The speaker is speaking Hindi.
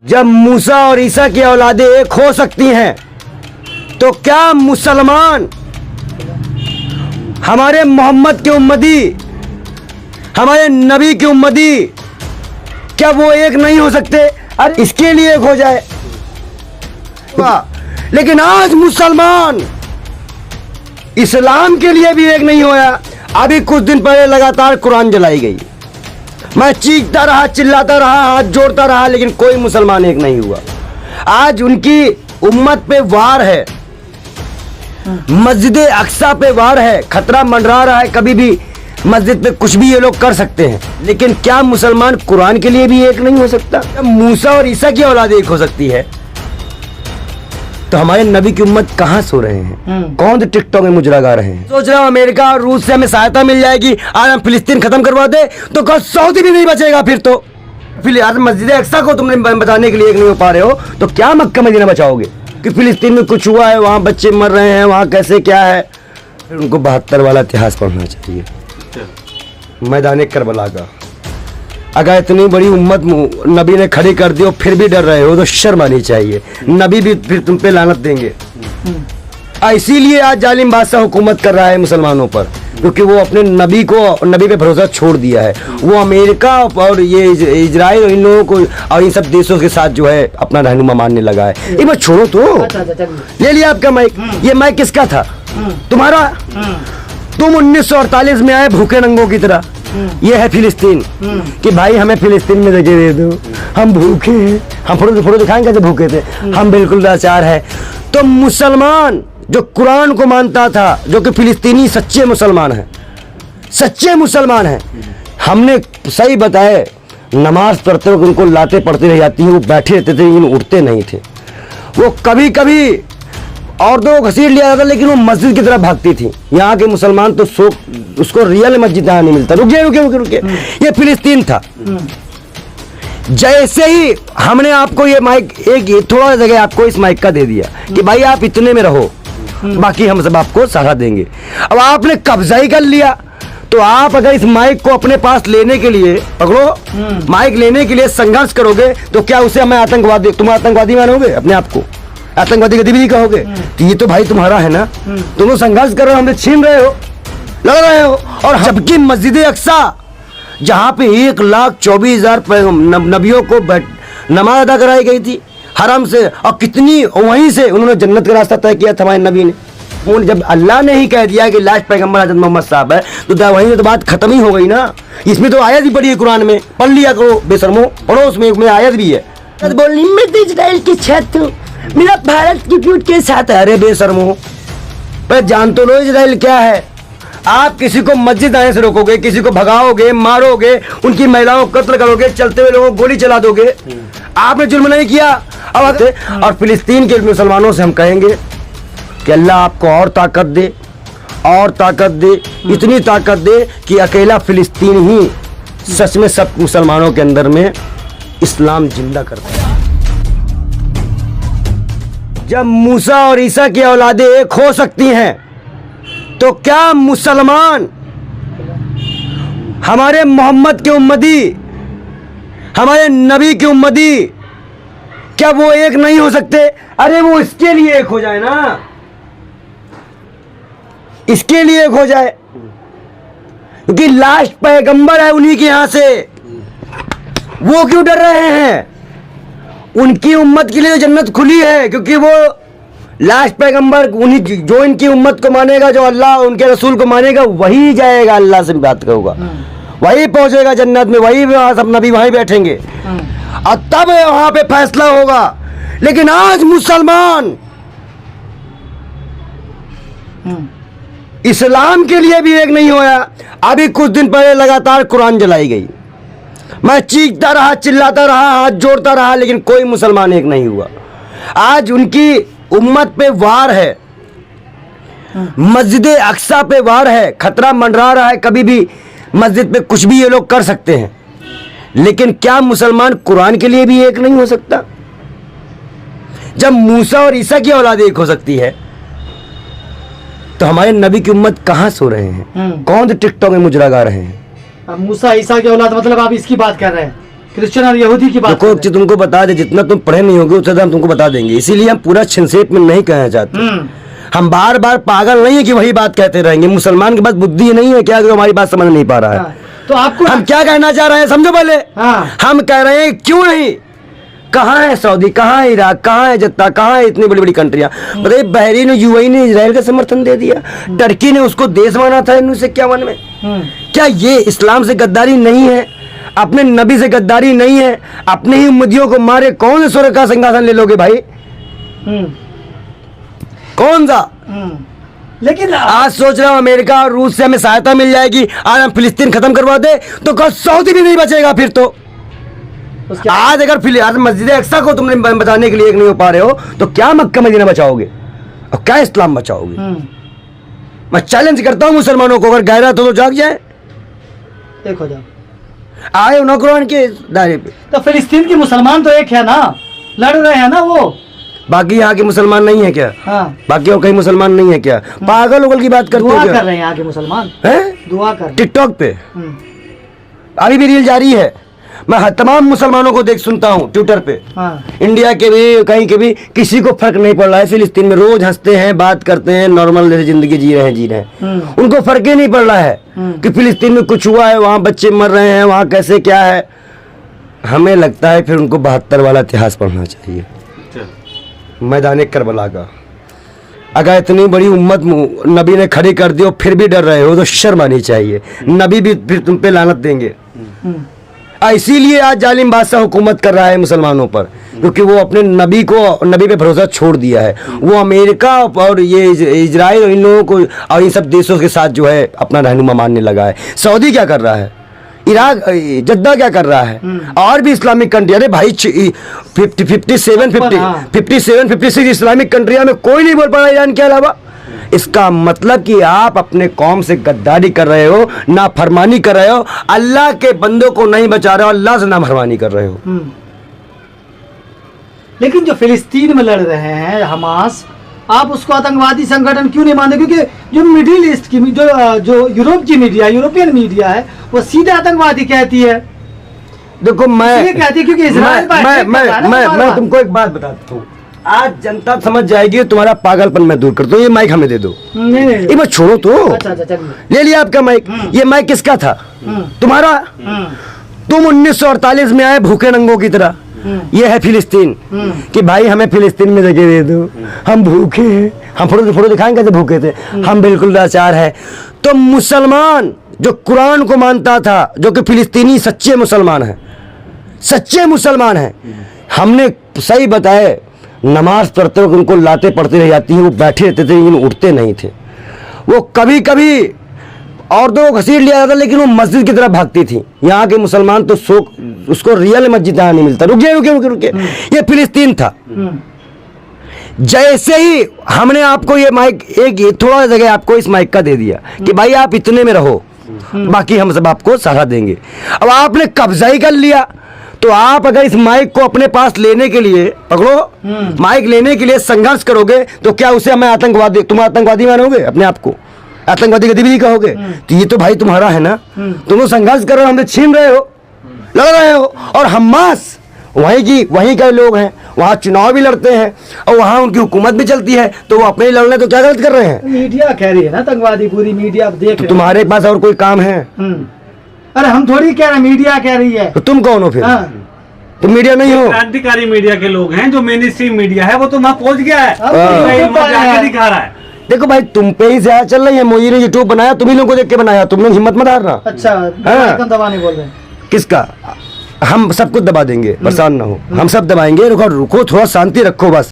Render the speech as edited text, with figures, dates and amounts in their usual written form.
जब मूसा और ईसा की औलादें एक हो सकती हैं तो क्या मुसलमान हमारे मोहम्मद के उम्मती, हमारे नबी के उम्मती, क्या वो एक नहीं हो सकते? अरे इसके लिए एक हो जाए। लेकिन आज मुसलमान इस्लाम के लिए भी एक नहीं होया। अभी कुछ दिन पहले लगातार कुरान जलाई गई, मैं चीखता रहा, चिल्लाता रहा, हाथ जोड़ता रहा, लेकिन कोई मुसलमान एक नहीं हुआ। आज उनकी उम्मत पे वार है, मस्जिद अक्सा पे वार है, खतरा मंडरा रहा है। कभी भी मस्जिद पे कुछ भी ये लोग कर सकते हैं, लेकिन क्या मुसलमान कुरान के लिए भी एक नहीं हो सकता? जब मूसा और ईसा की औलाद एक हो सकती है तो हमारे नबी की उम्मत कहाँ सो रहे हैं? कौन से टिकटॉक में मुजरा गा रहे हैं? सोच रहा हूँ अमेरिका और रूस से हमें सहायता मिल जाएगी, आज हम फिलिस्तीन खत्म करवा दे तो कल सऊदी भी नहीं बचेगा। फिर तो फिलहाल मस्जिद अक्सा को तुमने बचाने के लिए एक नहीं हो पा रहे हो, तो क्या मक्का मदीना बचाओगे? कि फिलिस्तीन में कुछ हुआ है, वहाँ बच्चे मर रहे हैं, वहाँ कैसे क्या है। फिर उनको 72 वाला इतिहास पढ़ना चाहिए, मैदान करबला का। अगर इतनी बड़ी उम्मत नबी ने खड़ी कर दी और फिर भी डर रहे हो तो शर्म आनी चाहिए। नबी भी फिर तुम पे लानत देंगे। इसीलिए आज जालिम बादशाह हुकूमत कर रहा है मुसलमानों पर, क्योंकि वो अपने नबी पे भरोसा छोड़ दिया है। वो अमेरिका और ये इजराइल और इन लोगों को और इन सब देशों के साथ जो है अपना रहनुमा मानने लगा है। एक बार छोड़ो तो, ले लिया आपका माइक। ये माइक किसका था? तुम्हारा। तुम 1948 में आए भूखे नंगों की तरह। ये है फिलिस्तीन कि भाई हमें फिलिस्तीन में जगह दे दो, हम भूखे हैं। हम फोटो दिखाएंगे कैसे भूखे थे हम, बिल्कुल लाचार है। तो मुसलमान जो कुरान को मानता था, जो कि फिलिस्तीनी सच्चे मुसलमान हैं, सच्चे मुसलमान हैं, हमने सही बताए नमाज पढ़ते वक्त उनको लाते पढ़ती रह जाती हैं, वो बैठे रहते थे लेकिन उठते नहीं थे। वो कभी कभी औरतों को घसीट लिया जाता, लेकिन वो मस्जिद की तरफ भागती थी। यहाँ के मुसलमान तो उसको रियल मस्जिद यहाँ नहीं मिलता। रुके ये फिलिस्तीन था। जैसे ही हमने आपको ये माइक एक थोड़ा जगह आपको इस माइक का दे दिया कि भाई आप इतने में रहो, बाकी हम सब आपको सहारा देंगे। अब आपने कब्जा ही कर लिया, तो आप अगर इस माइक को अपने पास लेने के लिए पकड़ो, माइक लेने के लिए संघर्ष करोगे, तो क्या उसे हमें आतंकवादी, तुम आतंकवादी मानोगे अपने आप को? आतंकवादी गतिविधि कहोगे? तो ये तो भाई तुम्हारा है ना, तुम लोग संघर्ष कर रहे हो, हमें छीन रहे हो, लड़ रहे हो। और जबकि मस्जिद अक्सा जहाँ पे 1,24,000 नबियों को नमाज अदा कराई गई थी हरम से, और कितनी वहीं से उन्होंने जन्नत का रास्ता तय किया था हमारे नबी ने। जब अल्लाह ने ही कह दिया कि लास्ट पैगंबर हज़रत मोहम्मद साहब है, तो वहीं से तो बात खत्म ही हो गई ना। इसमें तो आयत भी पढ़ी है कुरान में, पढ़ लिया करो बेशर्मो, पढ़ो, उसमें आयत भी है। बोलनी मैं तो इजराइल की छत हूँ, मेरा भारत की पीठ के साथ है। अरे बेशर्मो, पर जान तो लो इजराइल क्या है। आप किसी को मस्जिद आने से रोकोगे, किसी को भगाओगे, मारोगे, उनकी महिलाओं को कत्ल करोगे, चलते हुए लोगों को गोली चला दोगे, आपने जुल्म नहीं किया। और फिलिस्तीन के मुसलमानों से हम कहेंगे कि अल्लाह आपको और ताकत दे, और ताकत दे, इतनी ताकत दे कि अकेला फिलिस्तीन ही सच में सब मुसलमानों के अंदर में इस्लाम जिंदा करता है। जब मूसा और ईसा की औलादें एक हो सकती हैं तो क्या मुसलमान हमारे मोहम्मद के उम्मती, हमारे नबी के उम्मती, क्या वो एक नहीं हो सकते? अरे वो इसके लिए एक हो जाए ना, इसके लिए एक हो जाए, क्योंकि लास्ट पैगंबर है उन्हीं के यहां से। वो क्यों डर रहे हैं? उनकी उम्मत के लिए जन्नत खुली है, क्योंकि वो लास्ट पैगंबर उन्हीं, जो इनकी उम्मत को मानेगा, जो अल्लाह उनके रसूल को मानेगा, वही जाएगा, अल्लाह से बात करूंगा, वही पहुंचेगा जन्नत में, वही सब नबी वहीं बैठेंगे और तब वहां पे फैसला होगा। लेकिन आज मुसलमान इस्लाम के लिए भी एक नहीं होया। अभी कुछ दिन पहले लगातार कुरान जलाई गई, मैं चीखता रहा, चिल्लाता रहा, हाथ जोड़ता रहा, लेकिन कोई मुसलमान एक नहीं हुआ। आज उनकी उम्मत पे वार है, मस्जिद अक्सा पे वार है, खतरा मंडरा रहा है। कभी भी मस्जिद पे कुछ भी ये लोग कर सकते हैं, लेकिन क्या मुसलमान कुरान के लिए भी एक नहीं हो सकता? जब मूसा और ईसा की औलाद एक हो सकती है तो हमारे नबी की उम्मत कहाँ सो रहे हैं? कौन से टिकटॉक में मुजरा गा रहे हैं? मूसा ईसा की औलाद मतलब आप इसकी बात कर रहे हैं? क्रिश्चियन और यहूदी की बात देखो कर रहे तुमको बता दे, जितना तुम पढ़े नहीं होगे उतना हम तुमको बता देंगे, इसीलिए हम पूरा संक्षेप में नहीं कहना चाहते। हैं। हम बार बार पागल नहीं है कि वही बात कहते रहेंगे। मुसलमान के पास बुद्धि नहीं है क्या, जो हमारी बात समझ नहीं पा रहा है। हाँ, तो आपको हम क्या कहना चाह रहे हैं समझो पहले। हाँ। हम कह रहे हैं क्यों नहीं, कहाँ है सऊदी, कहाँ है इराक, कहाँ है जद्दा, कहाँ है इतनी बड़ी बड़ी कंट्रियां। बताइए बहरीन और यूएई ने इजराइल का समर्थन दे दिया, टर्की ने उसको देश माना था 1951 में। क्या ये इस्लाम से गद्दारी नहीं है, अपने नबी से गद्दारी नहीं है? अपने ही उम्मतियों को मारे कौन से स्वर्ग का सिंहासन ले लोगे भाई, कौन सा? लेकिन आज सोच रहा हूं अमेरिका और रूस से हमें सहायता मिल जाएगी, आज हम फिलिस्तीन खत्म करवा दे तो कल सऊदी भी नहीं बचेगा फिर तो। आज अगर आज मस्जिद अक्सा को तुमने बचाने के लिए एक नहीं हो पा रहे हो तो क्या मक्का मदीना बचाओगे और क्या इस्लाम बचाओगे? मैं चैलेंज करता हूं मुसलमानों को, अगर गैरत तो जाग जाए, देखो जाओ आए ना कुरान के दायरे पे। तो फिलिस्तीन के मुसलमान तो एक है ना, लड़ रहे हैं ना वो, बाकी यहाँ के मुसलमान नहीं है क्या? हाँ। बाकी और कहीं मुसलमान नहीं है क्या? पागल उगल की बात करते दुआ हो कर रहे हैं यहाँ के मुसलमान, दुआ कर रहे हैं। टिकटॉक पे अभी भी रील जारी है, मैं तमाम मुसलमानों को देख सुनता हूँ ट्विटर पे। हाँ। इंडिया के भी कहीं के भी किसी को फर्क नहीं पड़ रहा है, फिलिस्तीन में रोज हंसते हैं, बात करते हैं, नॉर्मल जैसे जिंदगी जी रहे हैं। उनको फर्क ही नहीं पड़ रहा है कि फिलिस्तीन में कुछ हुआ है, वहाँ बच्चे मर रहे हैं, वहाँ कैसे क्या है। हमें लगता है फिर उनको 72 वाला इतिहास पढ़ना चाहिए, मैदान करबला का। अगर इतनी बड़ी उम्मत नबी ने खड़ी कर दी और फिर भी डर रहे हो तो शर्म आनी चाहिए, नबी भी फिर तुम पे लानत देंगे। इसीलिए आज जालिम बादशाह हुकूमत कर रहा है मुसलमानों पर, क्योंकि वो अपने नबी पे भरोसा छोड़ दिया है। वो अमेरिका और ये इजराइल और इन लोगों को और इन सब देशों के साथ जो है अपना रहनुमा मानने लगा है। सऊदी क्या कर रहा है, इराक जद्दा क्या कर रहा है, और भी इस्लामिक कंट्री। अरे भाई 57-56 इस्लामिक कंट्रिया में कोई नहीं बोल पा रहा ईरान के अलावा। इसका मतलब कि आप अपने कौम से गद्दारी कर रहे हो, ना फरमानी कर रहे हो, अल्लाह के बंदों को नहीं बचा रहे हो, अल्लाह से ना फरमानी कर रहे हो। लेकिन जो फिलिस्तीन में लड़ रहे हैं हमास, आप उसको आतंकवादी संगठन क्यों नहीं मानते? क्योंकि जो मिडिल ईस्ट की जो यूरोप की मीडिया, यूरोपियन मीडिया है, वो सीधे आतंकवादी कहती है। देखो मैं कहती है क्योंकि इजराइल मैं तुमको एक बात बताता हूँ, आज जनता समझ जाएगी, तुम्हारा पागलपन मैं दूर करता हूँ। ये माइक हमें दे दो। नहीं ये मत छोड़ो तो। अच्छा, ले लिया आपका माइक। ये माइक किसका था? तुम्हारा। तुम 1948 में आए भूखे नंगों की तरह। ये है फिलिस्तीन कि भाई हमें फिलिस्तीन में जगह दे दो, हम भूखे हैं। हम फोटो दिखाएंगे कैसे भूखे थे, हम बिल्कुल लाचार है। तो मुसलमान जो कुरान को मानता था, जो कि फिलिस्तीनी सच्चे मुसलमान है, सच्चे मुसलमान है, हमने सही बताए, नमाज पढ़ते वक्त उनको लाते पढ़ते रह जाती हैं, वो बैठे रहते थे लेकिन उठते नहीं थे। वो कभी कभी औरतों को घसीट लिया जाता, लेकिन वो मस्जिद की तरफ भागती थी। यहाँ के मुसलमान तो उसको रियल मस्जिद यहाँ नहीं मिलता। रुके ये फिलिस्तीन था। जैसे ही हमने आपको ये माइक एक थोड़ा जगह आपको इस माइक का दे दिया कि भाई आप इतने में रहो, बाकी हम सब आपको सहारा देंगे, अब आपने कब्जा ही कर लिया। तो आप अगर इस माइक को अपने पास लेने के लिए पकड़ो, माइक लेने के लिए संघर्ष करोगे, तो क्या उसे हमें आतंकवादी, तुम आतंकवादी मानोगे अपने आप को, आतंकवादी गतिविधि कहोगे? तो ये तो भाई तुम्हारा है ना, तुम लोग संघर्ष कर रहे हो, हमसे छीन रहे हो, लड़ रहे हो। और हमास वहीं के लोग हैं, वहाँ चुनाव भी लड़ते हैं और वहाँ उनकी हुकूमत भी चलती है, तो वो अपने ही लड़ने तो क्या गलत कर रहे हैं? मीडिया कह रही है ना आतंकवादी, पूरी मीडिया देख। तो तुम्हारे पास और कोई काम है? अरे हम थोड़ी कह रहे हैं, मीडिया कह रही है। तो तुम कौन हो फिर? तुम मीडिया नहीं हो। क्रांतिकारी मीडिया के लोग हैं, जो मेन स्ट्रीम मीडिया है वो तो वहाँ पहुँच गया है, दिखा रहा है। देखो भाई तुम पे ही से चल रही है, मोदी ने यूट्यूब बनाया, तुम्ही लोगों को देख के बनाया, तुम लोग हिम्मत मत हारना। अच्छा, दबाने बोल रहे हैं। किसका? हम सब कुछ दबा देंगे, परेशान ना हो, हम सब दबाएंगे। रुको थोड़ा शांति रखो बस।